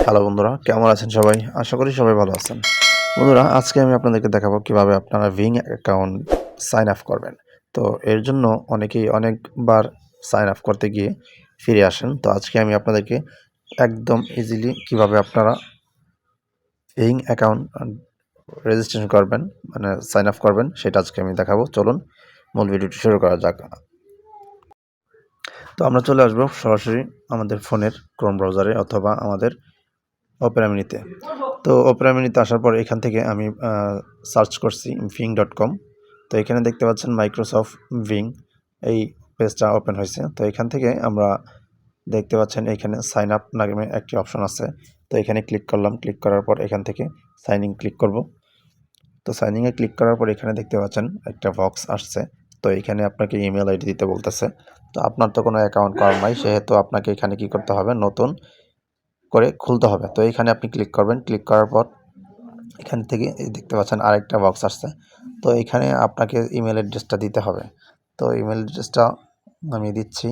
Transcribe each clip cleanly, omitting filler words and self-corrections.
Hello বন্ধুরা, কেমন আছেন সবাই? আশা করি সবাই ভালো আছেন। বন্ধুরা, আজকে আমি আপনাদেরকে দেখাবো কিভাবে আপনারা ভিং অ্যাকাউন্ট সাইন আপ করবেন। তো এর জন্য অনেকেই অনেকবার সাইন আপ করতে গিয়ে ফিরে আসেন। তো আজকে আমি আপনাদেরকে একদম ইজিলি কিভাবে আপনারা ভিং অ্যাকাউন্ট রেজিস্ট্রেশন করবেন, মানে সাইন আপ করবেন সেটা আজকে আমি দেখাবো। চলুন মূল ভিডিওটি শুরু করা যাক। তো আমরা চলে আসবো সরাসরি আমাদের ফোনের ক্রোম ব্রাউজারে অথবা আমাদের ওপেরা মিনিতে। তো ওপেরা মিনিতে আসার পর এখান থেকে আমি সার্চ করছি ভিং.com। তো এখানে দেখতে পাচ্ছেন মাইক্রোসফট ভিং এই পেজটা ওপেন হয়েছে। তো এখান থেকে আমরা দেখতে পাচ্ছেন এখানে সাইন আপ নামে একটি অপশন আছে। তো এখানে ক্লিক করলাম, ক্লিক করার পর এখান থেকে সাইন ইন ক্লিক করব। তো সাইন ইনে ক্লিক করার পর এখানে দেখতে পাচ্ছেন একটা বক্স আসছে। তো এখানে আপনাকে ইমেল আইডি দিতে বলতেছে। তো আপনার তো কোনো অ্যাকাউন্ট করা নাই, সেহেতু আপনাকে এখানে কি করতে হবে, নতুন করে খুলতে হবে। তো এখানে আপনি ক্লিক করবেন, ক্লিক করার পর এখান থেকে দেখতে পাচ্ছেন আরেকটা বক্স আসছে। তো এখানে আপনাকে ইমেল অ্যাড্রেসটা দিতে হবে। তো ইমেল অ্যাড্রেসটা আমি দিচ্ছি।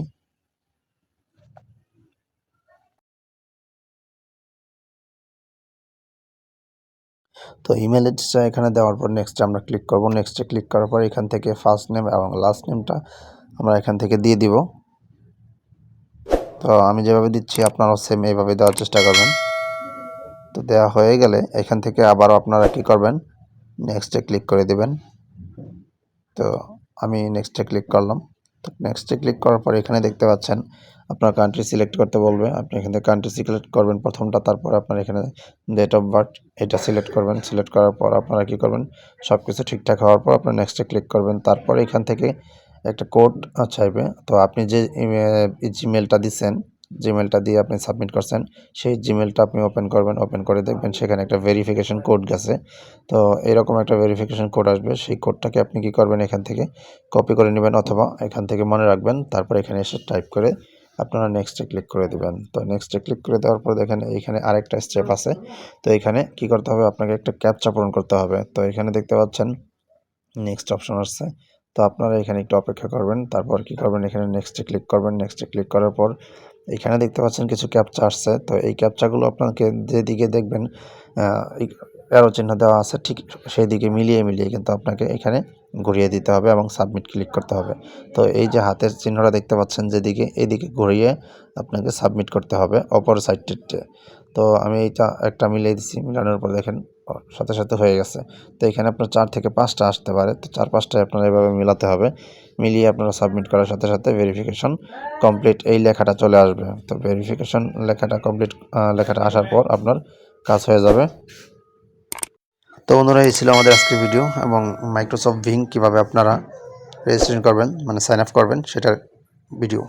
তো ইমেল অ্যাড্রেসটা এখানে দেওয়ার পর নেক্সটে আমরা ক্লিক করব। নেক্সটে ক্লিক করার পর এখান থেকে ফার্স্ট নেম এবং লাস্ট নেমটা আমরা এখান থেকে দিয়ে দিব। তো আমি যেভাবে দিচ্ছি আপনারাও সেম এইভাবে দেওয়ার চেষ্টা করবেন। তো দেওয়া হয়ে গেলে এখান থেকে আবারও আপনারা কী করবেন, নেক্সটে ক্লিক করে দেবেন। তো আমি নেক্সটে ক্লিক করলাম। তো নেক্সটে ক্লিক করার পর এখানে দেখতে পাচ্ছেন আপনার কান্ট্রি সিলেক্ট করতে বলবে। আপনি এখান থেকে কান্ট্রি সিলেক্ট করবেন প্রথমটা, তারপর আপনার এখানে ডেট অফ বার্থ এটা সিলেক্ট করবেন। সিলেক্ট করার পর আপনারা কী করবেন, সব কিছু ঠিকঠাক হওয়ার পর আপনার নেক্সটে ক্লিক করবেন। তারপর এখান থেকে একটা কোড চাইবে। তো আপনি যে জিমেলটা দিচ্ছেন, জিমেলটা দিয়ে আপনি সাবমিট করছেন, সেই জিমেলটা আপনি ওপেন করবেন। ওপেন করে দেখবেন সেখানে একটা ভেরিফিকেশন কোড গেছে। তো এরকম একটা ভেরিফিকেশন কোড আসবে। সেই কোডটাকে আপনি কী করবেন, এখান থেকে কপি করে নেবেন অথবা এখান থেকে মনে রাখবেন। তারপর এখানে এসে টাইপ করে আপনারা নেক্সটে ক্লিক করে দেবেন। তো নেক্সটে ক্লিক করে দেওয়ার পর দেখেন এইখানে আরেকটা স্টেপ আছে। তো এখানে কী করতে হবে, আপনাকে একটা ক্যাপচা পূরণ করতে হবে। তো এখানে দেখতে পাচ্ছেন নেক্সট অপশন আসছে। তো আপনারা এখানে একটু অপেক্ষা করবেন। তারপর কী করবেন, এখানে নেক্সটে ক্লিক করবেন। নেক্সটে ক্লিক করার পর এখানে দেখতে পাচ্ছেন কিছু ক্যাপচা আসছে। তো এই ক্যাপচাগুলো আপনাকে যেদিকে দেখবেন অ্যারো চিহ্ন দেওয়া আছে, ঠিক সেই দিকে মিলিয়ে কিন্তু আপনাকে এখানে ঘুরিয়ে দিতে হবে এবং সাবমিট ক্লিক করতে হবে। তো এই যে হাতের চিহ্নটা দেখতে পাচ্ছেন যেদিকে, এদিকে ঘুরিয়ে আপনাকে সাবমিট করতে হবে অপর সাইডটিতে। তো আমি এইটা একটা মিলিয়ে দিচ্ছি, মিলানোর পর দেখেন সাথে সাথে হয়ে গেছে। তো এখানে আপনার 4 থেকে 5টা আসতে পারে। তো 4-5টায় আপনারা এভাবে মিলাতে হবে। মিলিয়ে আপনারা সাবমিট করার সাথে সাথে ভেরিফিকেশন কমপ্লিট এই লেখাটা চলে আসবে। তো ভেরিফিকেশন লেখাটা কমপ্লিট, লেখাটা আসার পর আপনার কাজ হয়ে যাবে। তো বন্ধুরা, এই ছিল আমাদের আজকের ভিডিও এবং মাইক্রোসফট ভিং কীভাবে আপনারা রেজিস্ট্রেশন করবেন, মানে সাইন আপ করবেন সেটার ভিডিও।